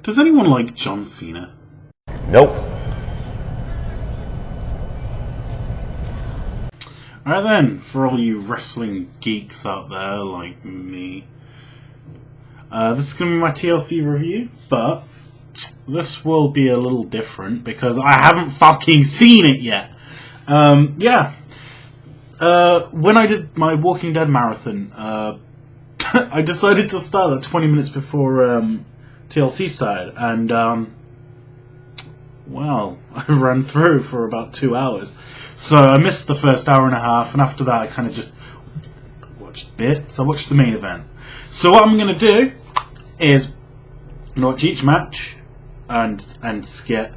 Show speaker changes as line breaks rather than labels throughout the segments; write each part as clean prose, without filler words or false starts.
Does anyone like John Cena?
Nope.
Alright then, for all you wrestling geeks out there like me, this is going to be my TLC review, but this will be a little different because I haven't fucking seen it yet. When I did my Walking Dead marathon, I decided to start at 20 minutes before TLC started, and well, I ran through for about 2 hours. So I missed the first hour and a half, and after that I kind of just watched bits. I watched the main event. So what I'm going to do is watch each match and skip,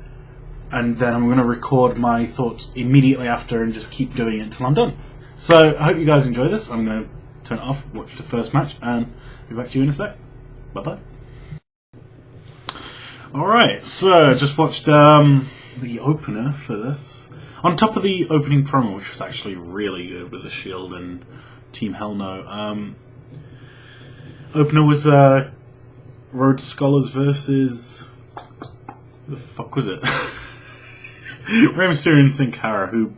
and then I'm going to record my thoughts immediately after and just keep doing it until I'm done. So I hope you guys enjoy this. I'm going to turn it off, watch the first match, and be back to you in a sec. Bye-bye. Alright, so I just watched the opener for this. On top of the opening promo, which was actually really good with the Shield and Team Hell No, opener was Rhodes Scholars versus... the fuck was it? Rey Mysterio and Cara, who...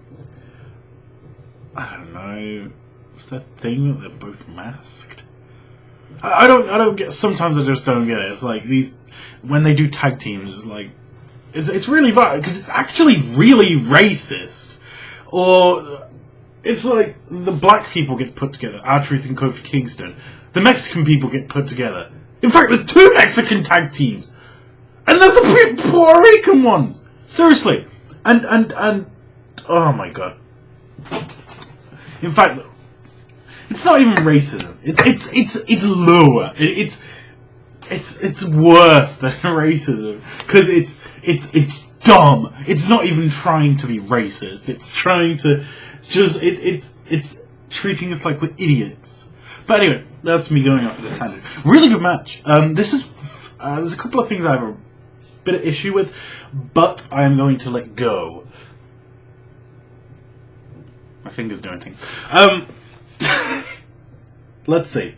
I don't know... was that thing that they're both masked? I don't get... Sometimes I just don't get it. It's like these... when they do tag teams, it's like... It's really bad, because it's actually really racist. Or, it's like, the black people get put together, R-Truth and Kofi Kingston. The Mexican people get put together. In fact, there's 2 Mexican tag teams! And there's the Puerto Rican ones! Seriously. And, oh my god. In fact, it's not even racism. It's lower. It's worse than racism, because it's dumb. It's not even trying to be racist. It's trying to just it's treating us like we're idiots. But anyway, that's me going off at a tangent. Really good match. This is there's a couple of things I have a bit of issue with, but I am going to let go. My finger's doing things. Let's see.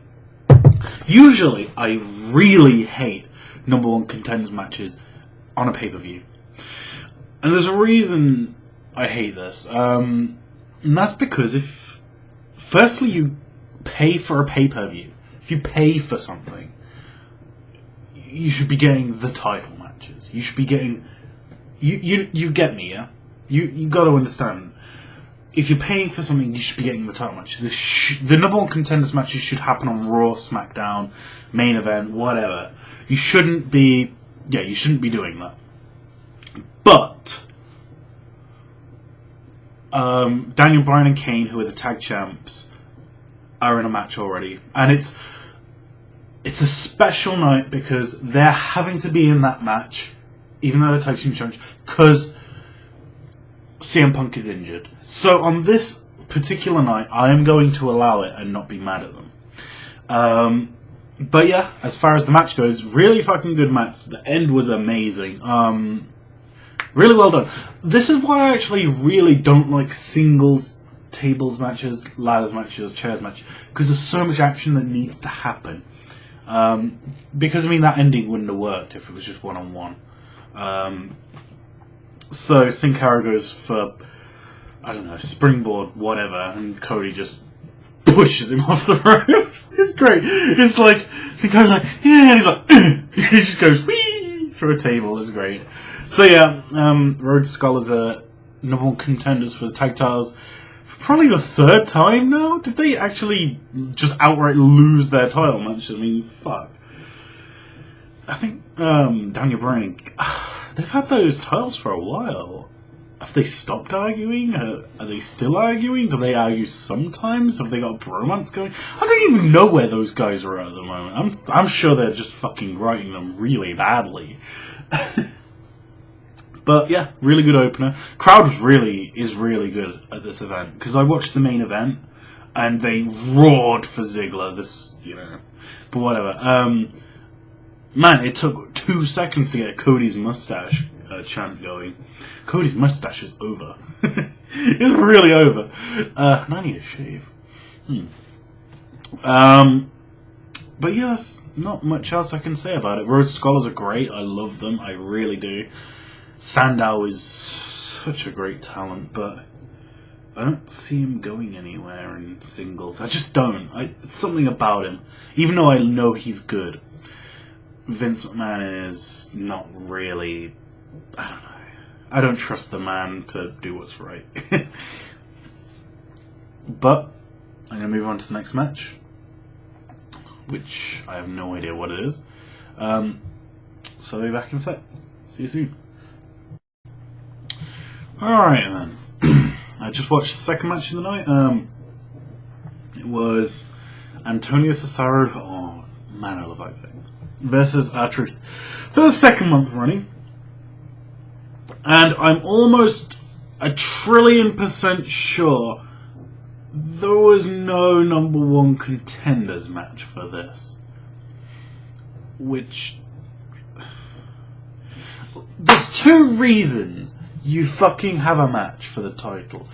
Usually, I really hate number 1 contenders matches on a pay-per-view. And there's a reason I hate this. And that's because firstly, you pay for a pay-per-view. If you pay for something, you should be getting the title matches. You should be getting... You get me, yeah? You got to understand. If you're paying for something, you should be getting the title matches. The number 1 contenders matches should happen on Raw, SmackDown, main event, whatever. You shouldn't be... yeah, you shouldn't be doing that. But Daniel Bryan and Kane, who are the tag champs, are in a match already. And it's a special night because they're having to be in that match, even though they're tag team champions, because CM Punk is injured. So on this particular night, I am going to allow it and not be mad at them. But yeah, as far as the match goes, really fucking good match. The end was amazing. Really well done. This is why I actually really don't like singles, tables matches, ladders matches, chairs matches, because there's so much action that needs to happen. Because I mean, that ending wouldn't have worked if it was just one-on-one. So Sin Cara goes for, I don't know, springboard, whatever, and Cody just pushes him off the ropes. It's great. It's like, Sin Cara's like, yeah, and he's like, he just goes, whee, through a table. It's great. So yeah, Rhodes Scholars are number 1 contenders for the tag titles for probably the 3rd time now. Did they actually just outright lose their title match? I mean, fuck. I think Daniel Bryan, they've had those titles for a while. Have they stopped arguing? Are they still arguing? Do they argue sometimes? Have they got a bromance going? I don't even know where those guys are at the moment. I'm sure they're just fucking writing them really badly. But yeah, really good opener. Crowd is really good at this event, because I watched the main event and they roared for Ziggler. This, you know, but whatever. Man, it took 2 seconds to get Cody's mustache chant going. Cody's mustache is over. It's really over. And I need a shave. But yeah, not much else I can say about it. Rhodes Scholars are great. I love them. I really do. Sandow is such a great talent, but I don't see him going anywhere in singles. I just don't. It's something about him. Even though I know he's good, Vince McMahon is not really... I don't know. I don't trust the man to do what's right. But I'm going to move on to the next match, which I have no idea what it is. So I'll be back in a sec. See you soon. Alright then. I just watched the second match of the night. It was Antonio Cesaro, oh man, I love that thing, versus R-Truth for the second month running. And I'm almost 1,000,000,000% sure there was no number one contenders match for this. Which... there's two reasons you fucking have a match for the title.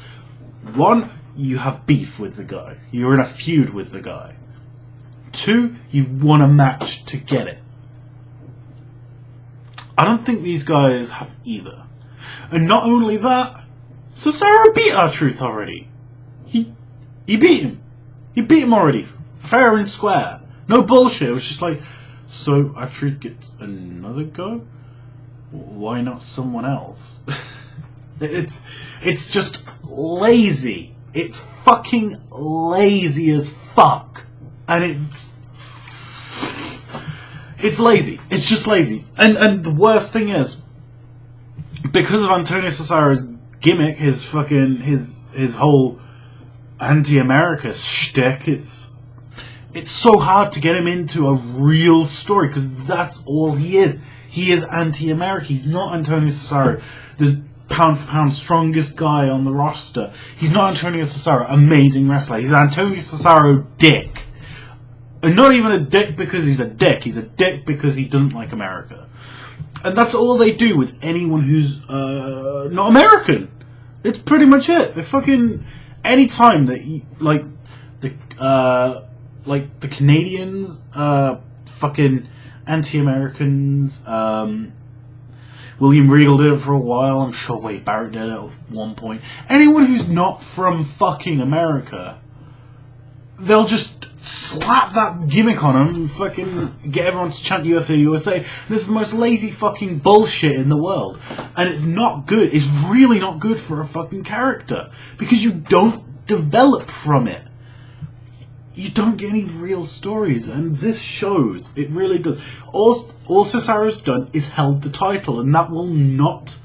One, you have beef with the guy. You're in a feud with the guy. Two, you've won a match to get it. I don't think these guys have either. And not only that, Cesaro beat R-Truth already. He beat him. He beat him already. Fair and square. No bullshit. It was just like, so R-Truth gets another go? Why not someone else? It's just lazy. It's fucking lazy as fuck. And it's lazy. It's just lazy. And the worst thing is, because of Antonio Cesaro's gimmick, his whole anti-America shtick, it's so hard to get him into a real story, because that's all he is. He is anti-America. He's not Antonio Cesaro, the pound-for-pound strongest guy on the roster. He's not Antonio Cesaro, amazing wrestler. He's Antonio Cesaro dick. And not even a dick because he's a dick. He's a dick because he doesn't like America. And that's all they do with anyone who's not American. It's pretty much it. They fucking... any time that the Canadians, fucking anti-Americans, William Regal did it for a while, I'm sure Wade Barrett did it at one point. Anyone who's not from fucking America, they'll just slap that gimmick on them and fucking get everyone to chant USA, USA. This is the most lazy fucking bullshit in the world. And it's not good. It's really not good for a fucking character. Because you don't develop from it. You don't get any real stories. And this shows. It really does. All Cesaro's done is held the title. And that will not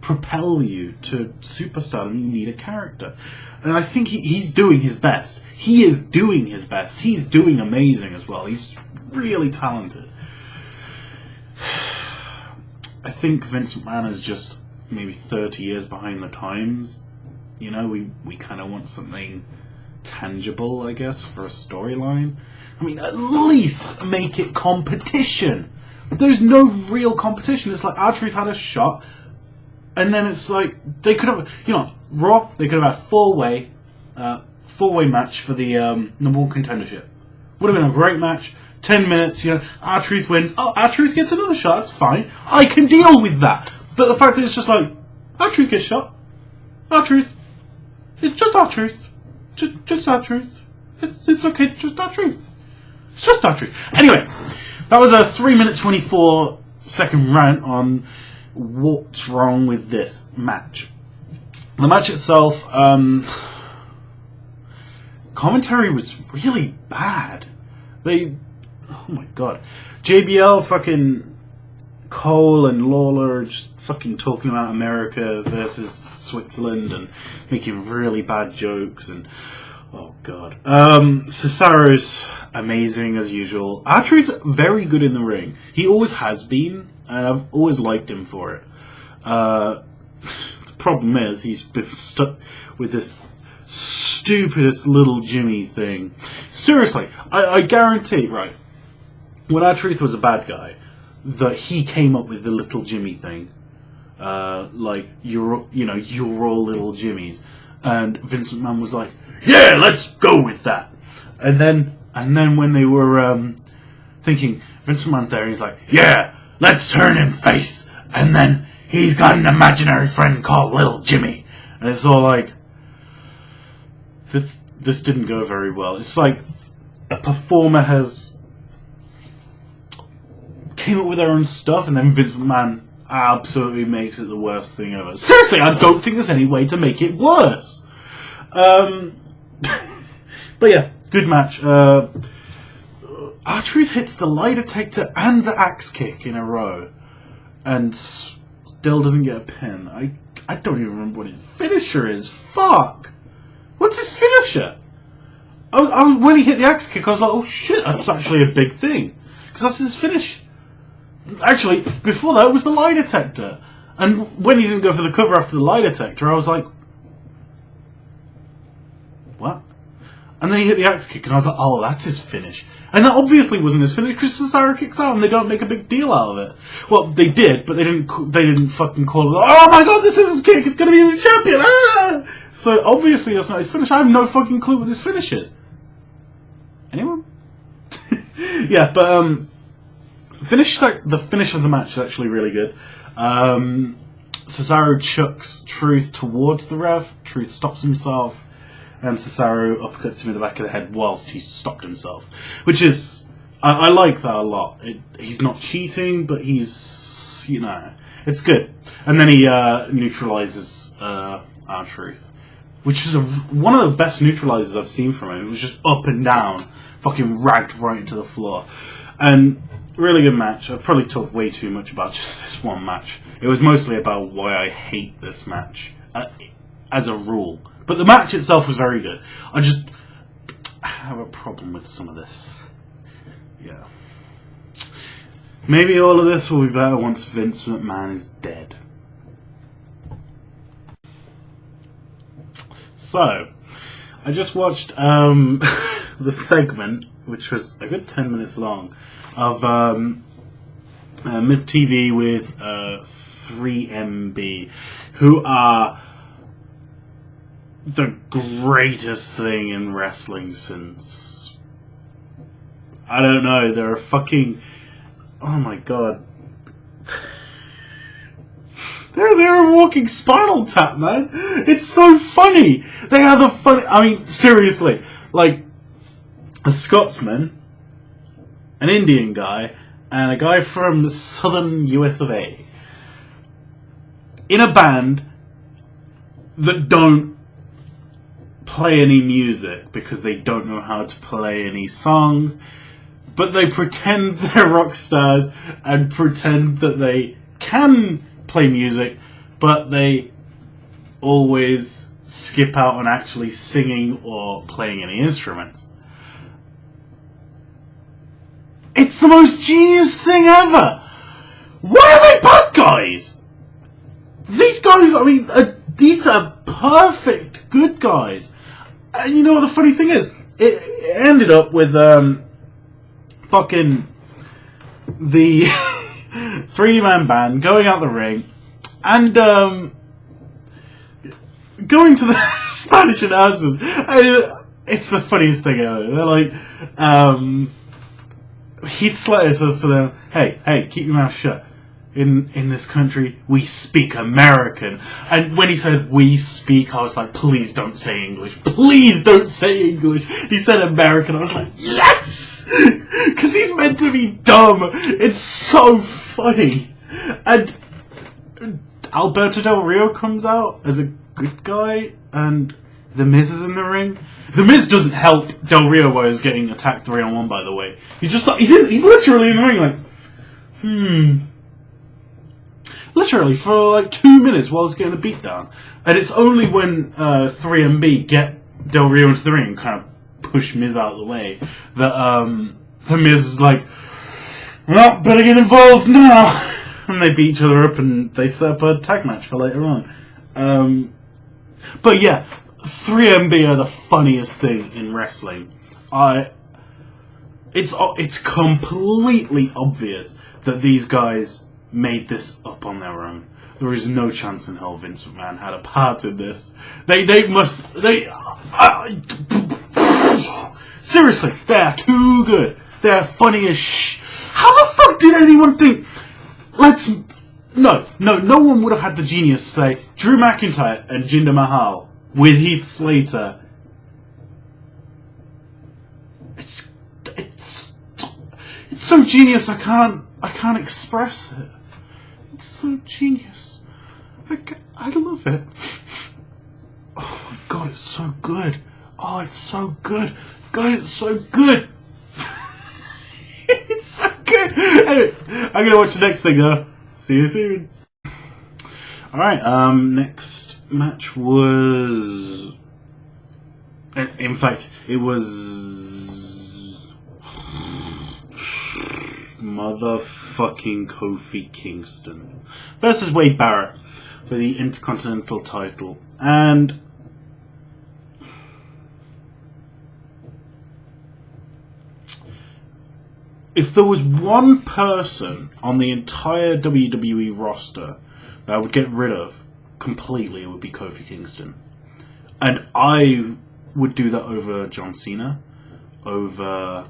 propel you to superstardom. You need a character. And I think he's doing his best. He is doing his best. He's doing amazing as well. He's really talented. I think Vince McMahon is just maybe 30 years behind the times. You know, we kind of want something tangible, I guess, for a storyline. I mean, at least make it competition. There's no real competition. It's like R-Truth had a shot, and then it's like they could have, you know, Raw. They could have had four-way match for the number one contendership. Would have been a great match. 10 minutes, you know, R-Truth wins. Oh, R-Truth gets another shot. That's fine. I can deal with that. But the fact that it's just like R-Truth gets shot. R-Truth. It's just R-Truth. Just R-Truth. It's okay. Just R-Truth. It's just R-Truth. Anyway, that was a 3-minute 24-second rant on what's wrong with this match. The match itself, commentary was really bad. Oh my god. JBL, fucking Cole and Lawler just fucking talking about America versus Switzerland and making really bad jokes and oh god. Cesaro's amazing as usual. R-Truth's very good in the ring. He always has been, and I've always liked him for it. The problem is he's been stuck with this stupidest little Jimmy thing. Seriously, I guarantee, right, when R-Truth was a bad guy, that he came up with the little Jimmy thing. Like, you're all little Jimmys. And Vince McMahon was like, yeah, let's go with that. And then when they were thinking Vince McMahon's there and he's like, yeah, let's turn him face. And then he's got an imaginary friend called Little Jimmy. And it's all like, this didn't go very well. It's like a performer has came up with their own stuff and then Vince McMahon absolutely makes it the worst thing ever. Seriously, I don't think there's any way to make it worse. But yeah, good match. R-Truth hits the lie detector and the axe kick in a row, and still doesn't get a pin. I don't even remember what his finisher is. Fuck! What's his finisher? When he hit the axe kick, I was like, oh shit, that's actually a big thing. Because that's his finish. Actually, before that, it was the lie detector. And when he didn't go for the cover after the lie detector, I was like, what? And then he hit the axe kick, and I was like, oh, that's his finish. And that obviously wasn't his finish, because Cesaro kicks out, and they don't make a big deal out of it. Well, they did, but they didn't fucking call it, oh my god, this is his kick, it's gonna be the champion! Ah! So, obviously, that's not his finish. I have no fucking clue what his finish is. Anyone? Yeah, but, the finish of the match is actually really good. Cesaro chucks Truth towards the ref. Truth stops himself, and Cesaro uppercuts him in the back of the head whilst he stopped himself. Which is, I like that a lot. He's not cheating, but he's, you know, it's good. And then he neutralizes R-Truth, which is one of the best neutralizers I've seen from him. It was just up and down, fucking ragged right into the floor. And really good match. I've probably talked way too much about just this one match. It was mostly about why I hate this match, as a rule. But the match itself was very good. I just have a problem with some of this. Yeah. Maybe all of this will be better once Vince McMahon is dead. So, I just watched the segment, which was a good 10 minutes long, of Miz TV with 3MB, who are the greatest thing in wrestling since, I don't know, they're a fucking, oh my god. They're a walking Spinal Tap, man. It's so funny. They are the funny, I mean, seriously, like, a Scotsman, an Indian guy, and a guy from southern US of A in a band that don't play any music because they don't know how to play any songs, but they pretend they're rock stars and pretend that they can play music, but they always skip out on actually singing or playing any instruments. It's the most genius thing ever! Why are they bad guys? These guys, I mean, these are perfect good guys. And you know what the funny thing is? It ended up with fucking the 3-man band going out the ring and going to the Spanish announcers. And it's the funniest thing ever. They're like, Heath Slater says to them, hey, keep your mouth shut. In this country, we speak American. And when he said we speak, I was like, please don't say English. Please don't say English. He said American. I was like, yes! Because he's meant to be dumb. It's so funny. And Alberto Del Rio comes out as a good guy, and The Miz is in the ring. The Miz doesn't help Del Rio while he's getting attacked 3-on-1, by the way. He's just like, he's literally in the ring like, literally for like 2 minutes while he's getting a beat down. And it's only when 3MB get Del Rio into the ring and kind of push Miz out of the way that the Miz is like, well, better get involved now. And they beat each other up and they set up a tag match for later on. But yeah, 3MB are the funniest thing in wrestling. It's completely obvious that these guys made this up on their own. There is no chance in hell Vince McMahon had a part in this. Seriously, they are too good. They're funny as How the fuck did anyone think? No one would have had the genius to say Drew McIntyre and Jinder Mahal with Heath Slater. It's so genius. I can't express it. It's so genius. I love it. Oh my god, it's so good. Oh, it's so good. God, it's so good. It's so good. Anyway, I'm gonna watch the next thing though. See you soon. Alright, next match was... In fact, it was... motherfucking Kofi Kingston versus Wade Barrett for the Intercontinental title. And... if there was one person on the entire WWE roster that I would get rid of completely, it would be Kofi Kingston. And I would do that over John Cena, over...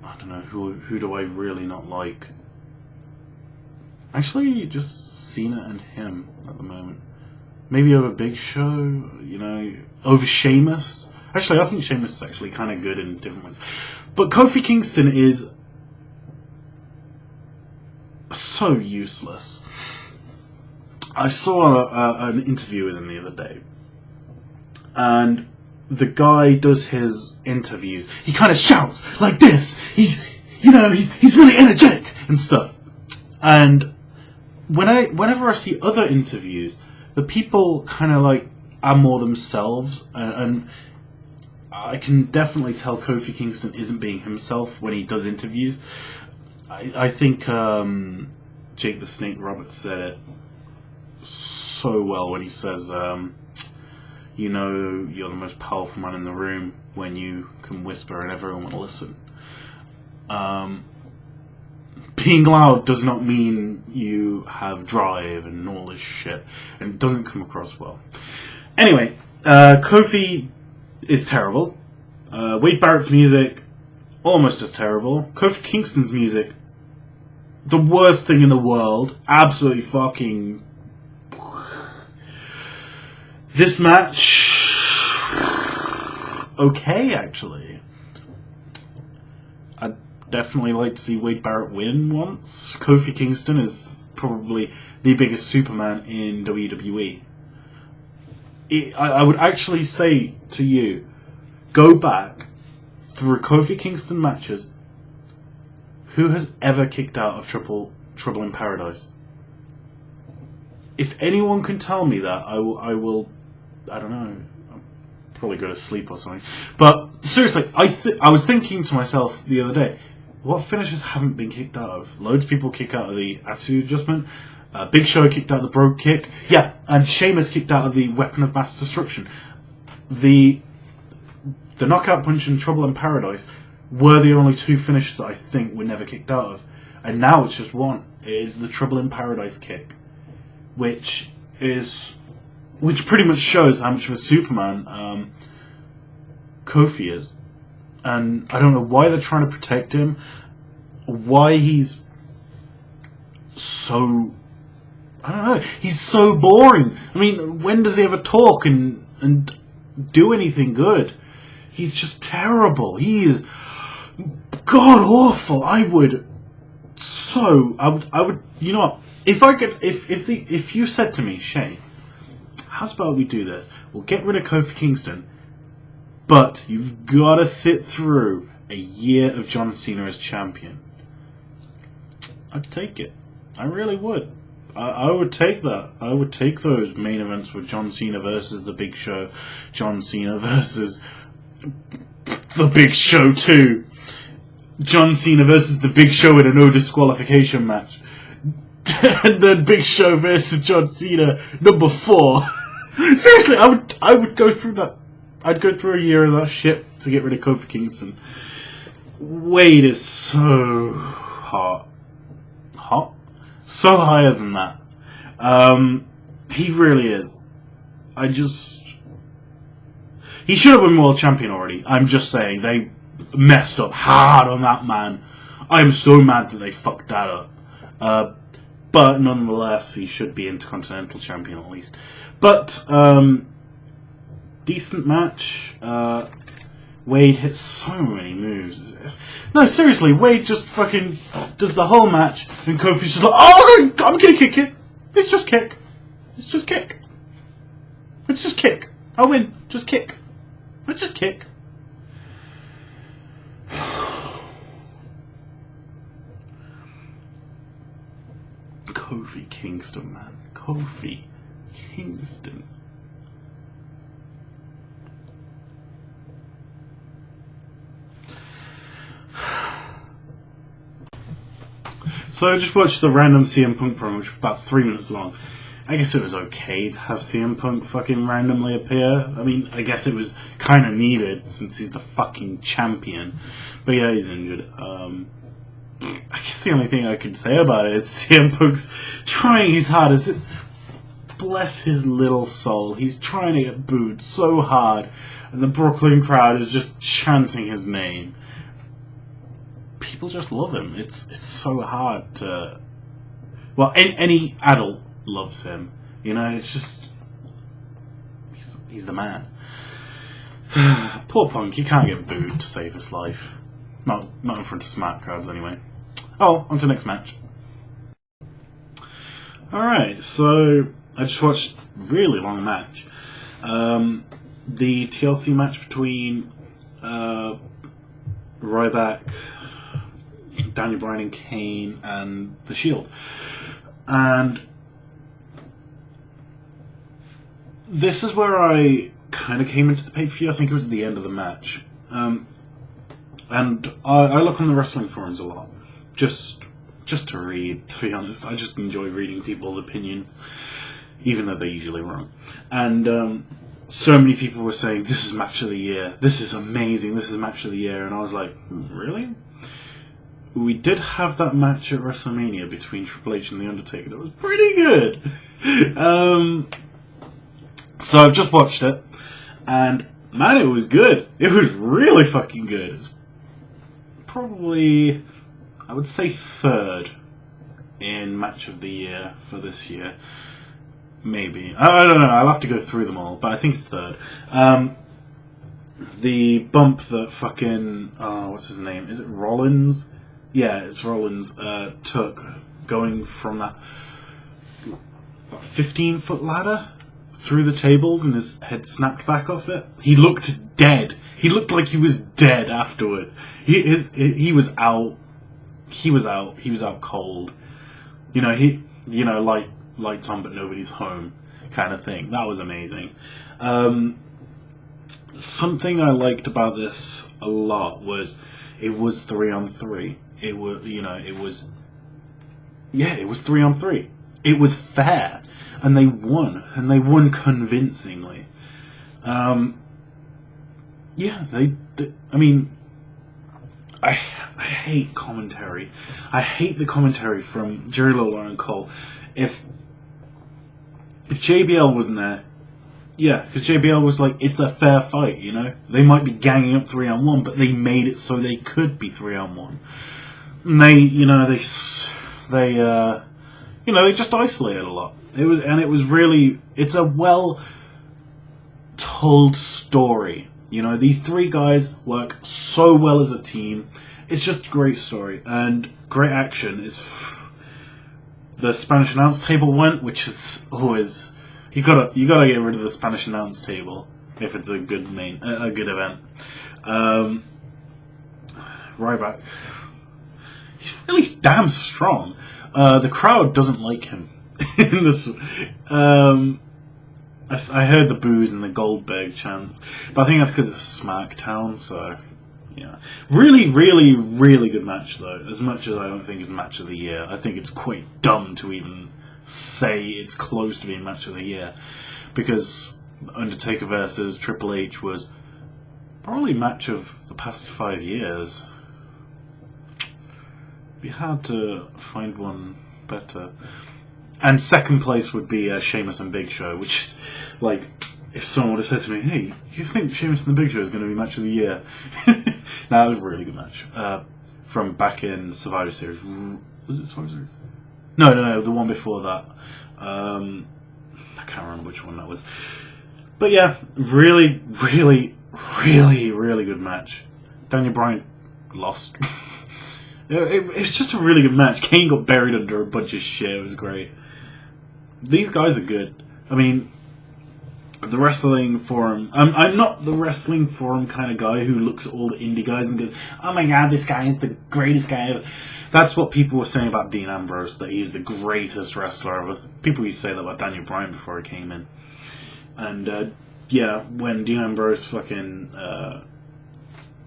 I don't know, who do I really not like? Actually, just Cena and him at the moment. Maybe over Big Show, over Sheamus. Actually, I think Sheamus is actually kind of good in different ways. But Kofi Kingston is so useless. I saw an interview with him the other day, and the guy does his interviews. He kind of shouts like this. He's really energetic and stuff. And whenever I see other interviews, the people kind of like are more themselves, and I can definitely tell Kofi Kingston isn't being himself when he does interviews. I think Jake the Snake Roberts said it so well when he says, you're the most powerful man in the room when you can whisper and everyone will listen. Being loud does not mean you have drive and all this shit, and it doesn't come across well. Anyway, Kofi is terrible. Wade Barrett's music, almost as terrible. Kofi Kingston's music, the worst thing in the world. Absolutely fucking... This match... okay, actually. I'd definitely like to see Wade Barrett win once. Kofi Kingston is probably the biggest Superman in WWE. I would actually say to you, go back through Kofi Kingston matches. Who has ever kicked out of Trouble in Paradise? If anyone can tell me that, I will. I don't know. I'll probably go to sleep or something. But seriously, I was thinking to myself the other day, what finishes haven't been kicked out of? Loads of people kick out of the Attitude Adjustment. Big Show kicked out of the Brogue Kick. Yeah, and Sheamus kicked out of the Weapon of Mass Destruction. The Knockout Punch and Trouble in Paradise were the only two finishes that I think were never kicked out of. And now it's just one. It is the Trouble in Paradise kick. Which pretty much shows how much of a Superman Kofi is. And I don't know why they're trying to protect him. Why he's so... I don't know. He's so boring. I mean, when does he ever talk and do anything good? He's just terrible. He is god awful. I would. You know what? If I could, if you said to me, Shane, how's about we do this? We'll get rid of Kofi Kingston, but you've got to sit through a year of John Cena as champion. I'd take it. I really would. I would take that. I would take those main events with John Cena versus The Big Show, John Cena versus The Big Show 2, John Cena versus The Big Show in a no disqualification match, and then Big Show versus John Cena number 4. Seriously, I would go through that. I'd go through a year of that shit to get rid of Kofi Kingston. Wade is so hot. So higher than that. He really is. He should have been world champion already. I'm just saying, messed up hard on that man. I am so mad that they fucked that up. But nonetheless, he should be Intercontinental Champion at least. But, decent match. Wade hits so many moves. No, seriously, Wade just fucking does the whole match, and Kofi's just like, oh, no, I'm gonna kick it. It's just kick. It's just kick. It's just kick. I win. Just kick. It's just kick. Kofi Kingston, man. Kofi Kingston. So I just watched the random CM Punk promo, which was about 3 minutes long. I guess it was okay to have CM Punk fucking randomly appear. I mean, I guess it was kind of needed since he's the fucking champion. But yeah, he's injured. I guess the only thing I could say about it is CM Punk's trying his hardest. Bless his little soul. He's trying to get booed so hard, and the Brooklyn crowd is just chanting his name. People just love him. It's so hard to... Well, any adult loves him. You know, it's just... He's the man. Poor Punk, he can't get booed to save his life. Not in front of smart crowds, anyway. Oh, on to the next match. Alright, so I just watched a really long match. The TLC match between Ryback, Daniel Bryan and Kane, and The Shield. And this is where I kind of came into the pay-per-view. I think it was at the end of the match. And I look on the wrestling forums a lot. Just to read, to be honest. I just enjoy reading people's opinion, even though they're usually wrong. And so many people were saying, this is match of the year, this is amazing, this is match of the year. And I was like, really? We did have that match at WrestleMania between Triple H and The Undertaker that was pretty good. So I've just watched it, and man, it was good. It was really fucking good. It's probably, I would say, third in match of the year for this year. Maybe. I don't know, I'll have to go through them all, but I think it's third. The bump that fucking, what's his name? Is it Rollins? Yeah, it's Rollins, took going from that 15-foot ladder through the tables and his head snapped back off it. He looked dead. He looked like he was dead afterwards. He was out. He was out cold. You know, lights on but nobody's home kind of thing. That was amazing. Something I liked about this a lot was it was 3-on-3. It was 3-on-3. It was fair, and they won convincingly. I mean, I hate commentary. I hate the commentary from Jerry Lawler and Cole. If JBL wasn't there, yeah, because JBL was like, it's a fair fight, you know? They might be ganging up 3-on-1, but they made it so they could be 3-on-1. And they just isolated a lot. It's a well told story. You know, these three guys work so well as a team. It's just a great story and great action. The Spanish announce table went, which is always, you gotta get rid of the Spanish announce table if it's a good event. Ryback, he's really damn strong. The crowd doesn't like him in this. I heard the boos and the Goldberg chants, but I think that's because it's SmackDown. So, yeah, really, really, really good match though. As much as I don't think it's match of the year, I think it's quite dumb to even say it's close to being match of the year, because Undertaker versus Triple H was probably match of the past 5 years. It'd be hard to find one better. And second place would be Sheamus and Big Show, which is like, if someone would have said to me, hey, you think Sheamus and the Big Show is going to be match of the year? That was a really good match. From back in Survivor Series. Was it Survivor Series? No, the one before that. I can't remember which one that was. But yeah, really, really, really, really good match. Daniel Bryan lost. It was just a really good match. Kane got buried under a bunch of shit. It was great. These guys are good. I mean, the wrestling forum. I'm not the wrestling forum kind of guy who looks at all the indie guys and goes, "Oh my god, this guy is the greatest guy ever." That's what people were saying about Dean Ambrose, that he's the greatest wrestler ever. People used to say that about Daniel Bryan before he came in. And yeah, when Dean Ambrose fucking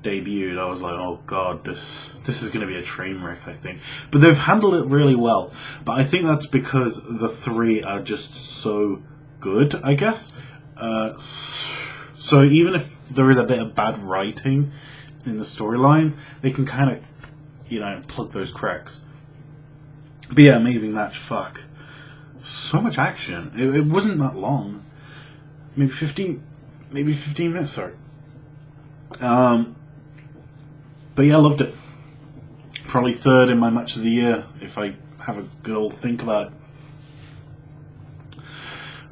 debuted, I was like, oh god, this is going to be a train wreck, I think. But they've handled it really well. But I think that's because the three are just so good, I guess. So even if there is a bit of bad writing in the storylines, they can kind of, plug those cracks. But yeah, amazing match, fuck. So much action. It wasn't that long. Maybe 15 minutes, sorry. But yeah, I loved it. Probably third in my match of the year, if I have a good old think about it.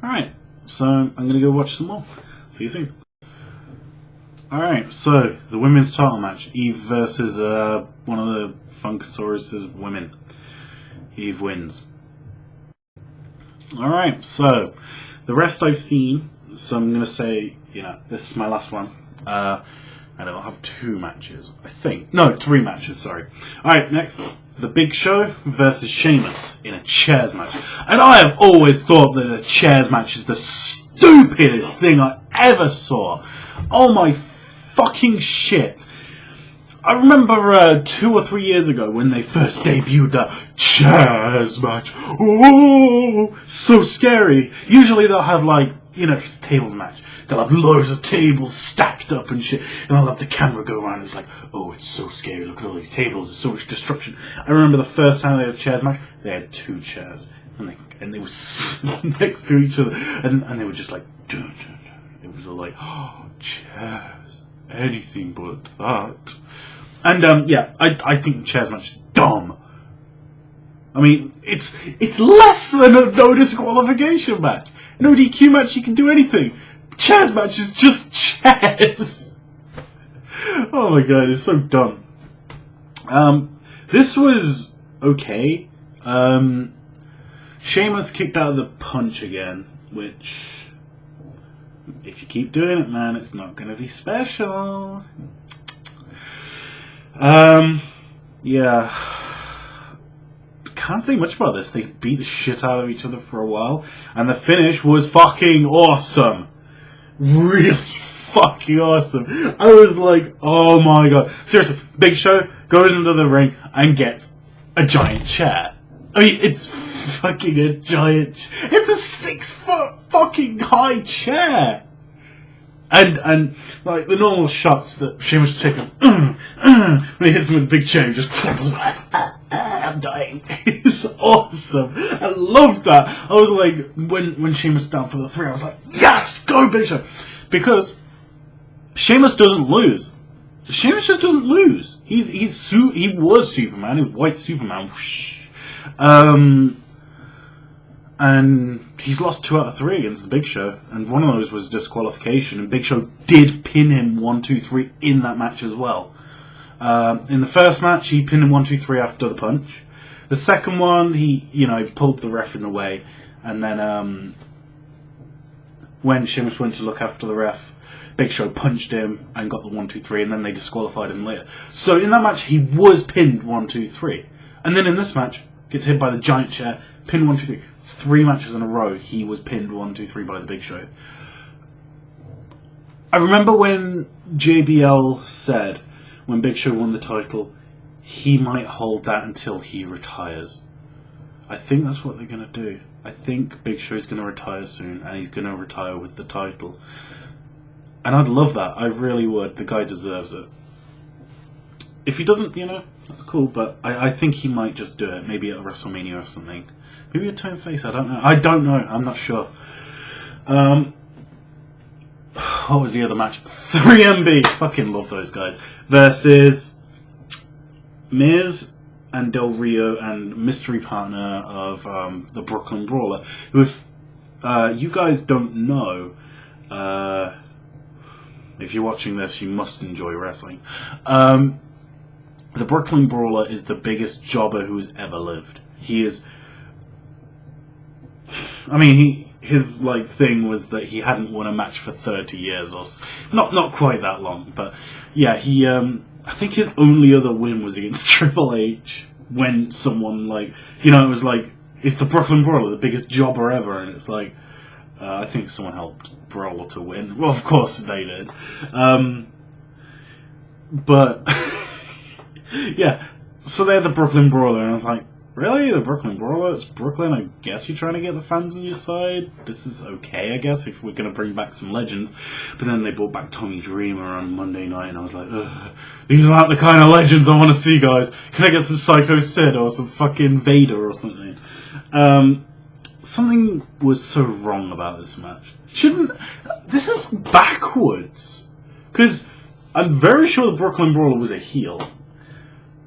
Alright, so I'm going to go watch some more. See you soon. Alright, so the women's title match. Eve versus one of the Funkasaurus' women. Eve wins. Alright, so the rest I've seen, so I'm going to say, this is my last one. And I'll have 2 matches, I think. No, 3 matches, sorry. Alright, next, The Big Show versus Sheamus in a chairs match. And I have always thought that a chairs match is the stupidest thing I ever saw. Oh my fucking shit. I remember 2 or 3 years ago when they first debuted the chairs match. Oh, so scary. Usually they'll have it's a tables match. They'll have loads of tables stacked up and shit, and they'll have the camera go around and it's like, oh, it's so scary, look at all these tables, there's so much destruction. I remember the first time they had a chairs match, they had 2 chairs, and they were next to each other, and they were just like, dun, dun, dun. It was all like, oh, chairs, anything but that. And yeah, I think the chairs match is dumb. I mean, it's less than a no disqualification match. No DQ match, you can do anything. Chairs match is just chairs. Oh my god, it's so dumb. This was okay. Sheamus kicked out of the punch again, which, if you keep doing it, man, it's not going to be special. Yeah. Can't say much about this. They beat the shit out of each other for a while, and the finish was fucking awesome. Really fucking awesome. I was like, oh my god. Seriously, Big Show goes into the ring and gets a giant chair. I mean, it's fucking a giant... It's a 6-foot fucking high chair. And like, the normal shots that Sheamus was taking, when he hits him with the big chair, he just crumples. I'm dying. It's awesome. I loved that. I was like, when Sheamus down for the 3, I was like, yes, go Big Show. Because Sheamus doesn't lose. Sheamus just doesn't lose. He was Superman. He was white Superman. And he's lost 2 out of 3 against the Big Show, and one of those was disqualification, and Big Show did pin him 1, 2, 3 in that match as well. In the first match, he pinned him 1, 2, 3 after the punch. The second one, he pulled the ref in the way, and then when Sheamus went to look after the ref, Big Show punched him and got the 1, 2, 3, and then they disqualified him later. So in that match, he was pinned 1, 2, 3, and then in this match, gets hit by the giant chair, pinned 1, 2, 3. 3 matches in a row, he was pinned 1, 2, 3 by the Big Show. I remember when JBL said, when Big Show won the title, he might hold that until he retires. I think that's what they're going to do. I think Big Show's going to retire soon, and he's going to retire with the title. And I'd love that. I really would. The guy deserves it. If he doesn't, that's cool, but I think he might just do it. Maybe at WrestleMania or something. Maybe a turn face, I don't know. I'm not sure. what was the other match? 3MB, fucking love those guys, versus Miz and Del Rio and mystery partner of the Brooklyn Brawler, who, if you guys don't know, if you're watching this, you must enjoy wrestling. The Brooklyn Brawler is the biggest jobber who's ever lived. He is... I mean, his like thing was that he hadn't won a match for 30 years, or not quite that long, but yeah, he I think his only other win was against Triple H, when someone like, you know, it was like, it's the Brooklyn Brawler, the biggest jobber ever, and it's like, I think someone helped Brawler to win. Well, of course they did, but yeah, so they're the Brooklyn Brawler, and I was like, really? The Brooklyn Brawler? It's Brooklyn? I guess you're trying to get the fans on your side? This is okay, I guess, if we're going to bring back some legends. But then they brought back Tommy Dreamer on Monday night, and I was like, ugh, these aren't the kind of legends I want to see, guys. Can I get some Psycho Sid or some fucking Vader or something? Something was so wrong about this match. This is backwards. Because I'm very sure the Brooklyn Brawler was a heel.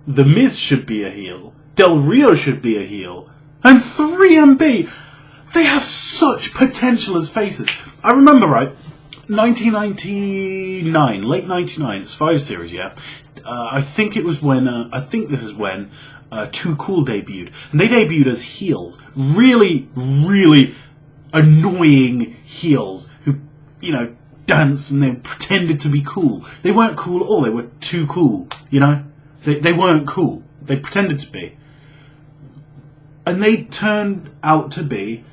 The Miz should be a heel. Del Rio should be a heel. And 3MB, they have such potential as faces. I remember, right, 1999, late 99, it's 5 Series, yeah. I think it was when, I think this is when Too Cool debuted. And they debuted as heels. Really, really annoying heels who, you know, danced and they pretended to be cool. They weren't cool at all, they were too cool, you know? They weren't cool. They pretended to be. And they turned out to be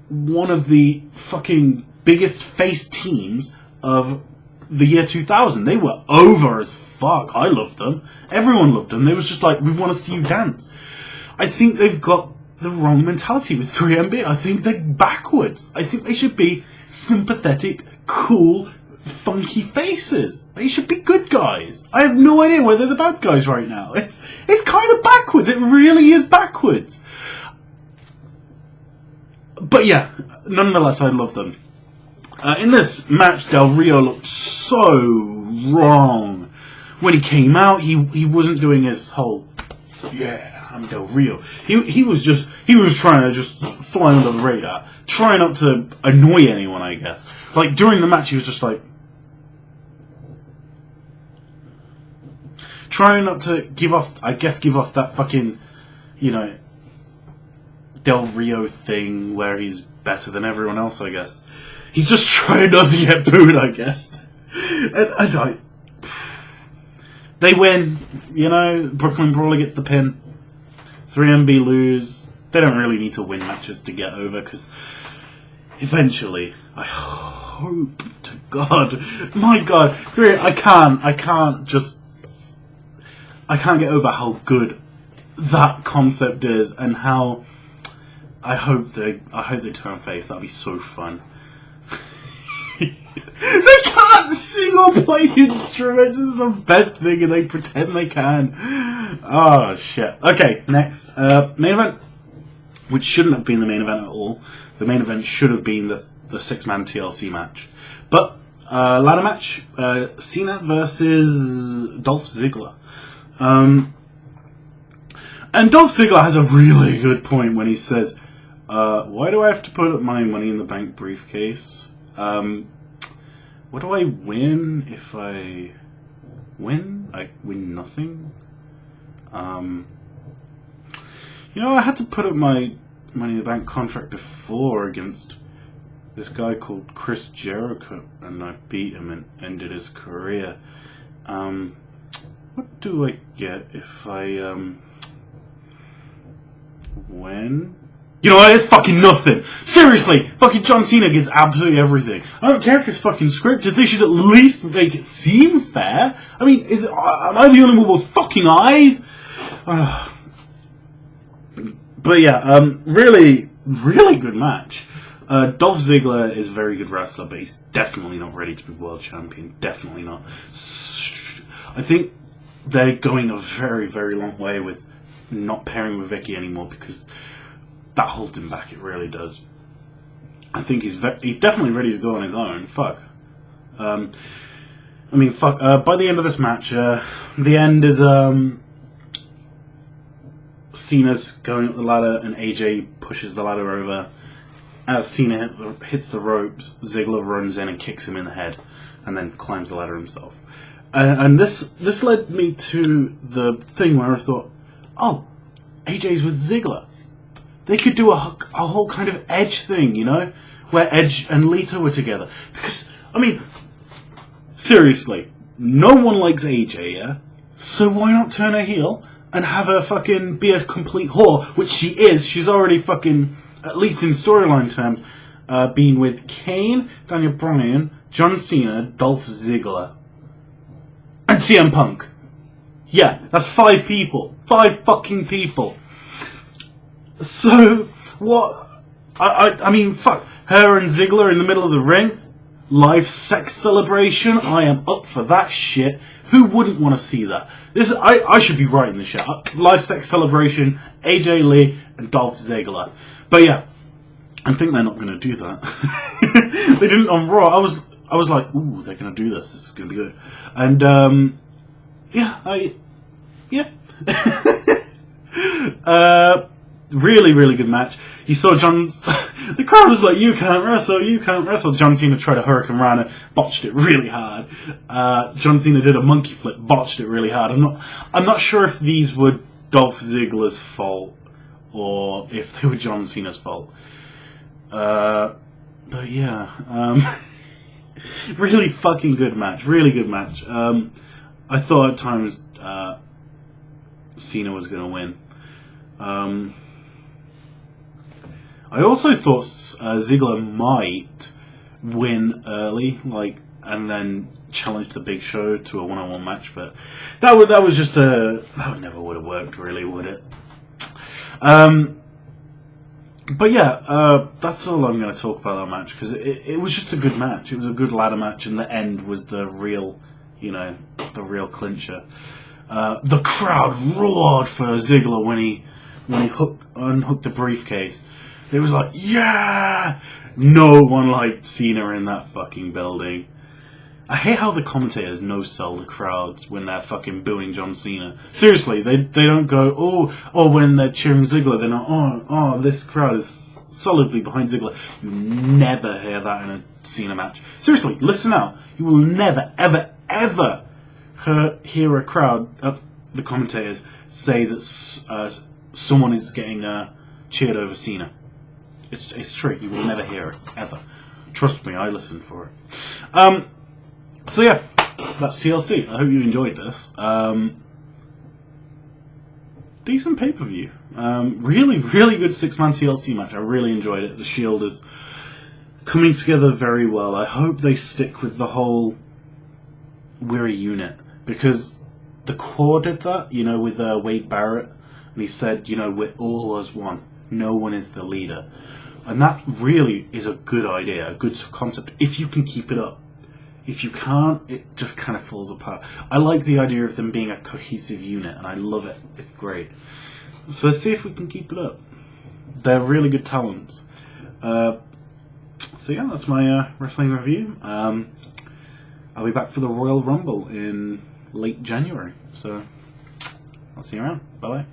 one of the fucking biggest face teams of the year 2000. They were over as fuck. I loved them. Everyone loved them. They was just like, we want to see you dance. I think they've got the wrong mentality with 3MB. I think they're backwards. I think they should be sympathetic, cool, funky faces. They should be good guys. I have no idea why they're the bad guys right now. It's kind of backwards. It really is backwards. But yeah, nonetheless, I love them. In this match, Del Rio looked so wrong. When he came out, he wasn't doing his whole, yeah, I'm Del Rio. He was trying to just fly under the radar, trying not to annoy anyone, I guess. Like, during the match, he was just like, trying not to give off that fucking, you know, Del Rio thing where he's better than everyone else, I guess. He's just trying not to get booed, I guess. And they win, you know, Brooklyn Brawler gets the pin. 3MB lose. They don't really need to win matches to get over, because eventually, I hope to God, my God, I can't get over how good that concept is, and how I hope they turn face. That'd be so fun. They can't sing or play instruments. This is the best thing, and they pretend they can. Oh shit. Okay, next main event, which shouldn't have been the main event at all. The main event should have been the 6-man TLC match, but ladder match: Cena versus Dolph Ziggler. And Dolph Ziggler has a really good point when he says, why do I have to put my Money in the Bank briefcase? What do I win if I win? I win nothing. You know, I had to put up my Money in the Bank contract before against this guy called Chris Jericho, and I beat him and ended his career. What do I get if I win? You know what, it's fucking nothing. Seriously, fucking John Cena gets absolutely everything. I don't care if it's fucking scripted, they should at least make it seem fair. I mean, am I the only one with fucking eyes? But yeah, really, really good match. Dolph Ziggler is a very good wrestler, but he's definitely not ready to be world champion. Definitely not. I think they're going a very, very long way with not pairing with Vicky anymore, because that holds him back. It really does. I think he's definitely ready to go on his own. Fuck. I mean, fuck. By the end of this match, the end is Cena's going up the ladder and AJ pushes the ladder over. As Cena hits the ropes, Ziggler runs in and kicks him in the head, and then climbs the ladder himself. And this led me to the thing where I thought, oh, AJ's with Ziggler. They could do a whole kind of Edge thing, you know, where Edge and Lita were together. Because, I mean, seriously, no one likes AJ, yeah? So why not turn her heel and have her fucking be a complete whore, which she is. She's already fucking, at least in storyline terms, been with Kane, Daniel Bryan, John Cena, Dolph Ziggler, and CM Punk. Yeah, that's 5 people. 5 fucking people. So, what? I mean, fuck. Her and Ziggler in the middle of the ring. Live sex celebration. I am up for that shit. Who wouldn't want to see that? I should be writing this shit. Live sex celebration. AJ Lee and Dolph Ziggler. But yeah, I think they're not going to do that. They didn't on Raw. I was like, ooh, they're going to do this. This is going to be good. And yeah. Really, really good match. You saw the crowd was like, you can't wrestle. John Cena tried a Hurricane Rana, botched it really hard. John Cena did a monkey flip, botched it really hard. I'm not sure if these were Dolph Ziggler's fault or if they were John Cena's fault. But yeah, really fucking good match. Really good match. I thought at times Cena was going to win. I also thought Ziggler might win early, and then challenge the Big Show to a one-on-one match, but that would never would have worked, really, would it? But yeah, that's all I'm going to talk about that match, because it was just a good match. It was a good ladder match, and the end was the real clincher. The crowd roared for Ziggler when he unhooked the briefcase. It was like, yeah! No one liked Cena in that fucking building. I hate how the commentators no-sell the crowds when they're fucking booing John Cena. Seriously, they don't go, oh, when they're cheering Ziggler, they're not, oh, this crowd is solidly behind Ziggler. You never hear that in a Cena match. Seriously, listen out. You will never, ever, ever hear a crowd, the commentators, say that someone is getting cheered over Cena. It's true. You will never hear it, ever. Trust me, I listened for it. So yeah, that's TLC. I hope you enjoyed this. Decent pay-per-view. Really, really good 6-man TLC match. I really enjoyed it. The Shield is coming together very well. I hope they stick with the whole we're a unit, because the Core did that, with Wade Barrett, and he said, we're all as one. No one is the leader. And that really is a good idea, a good concept, if you can keep it up. If you can't, it just kind of falls apart. I like the idea of them being a cohesive unit, and I love it. It's great. So let's see if we can keep it up. They're really good talents. So yeah, that's my wrestling review. I'll be back for the Royal Rumble in late January. So I'll see you around. Bye-bye.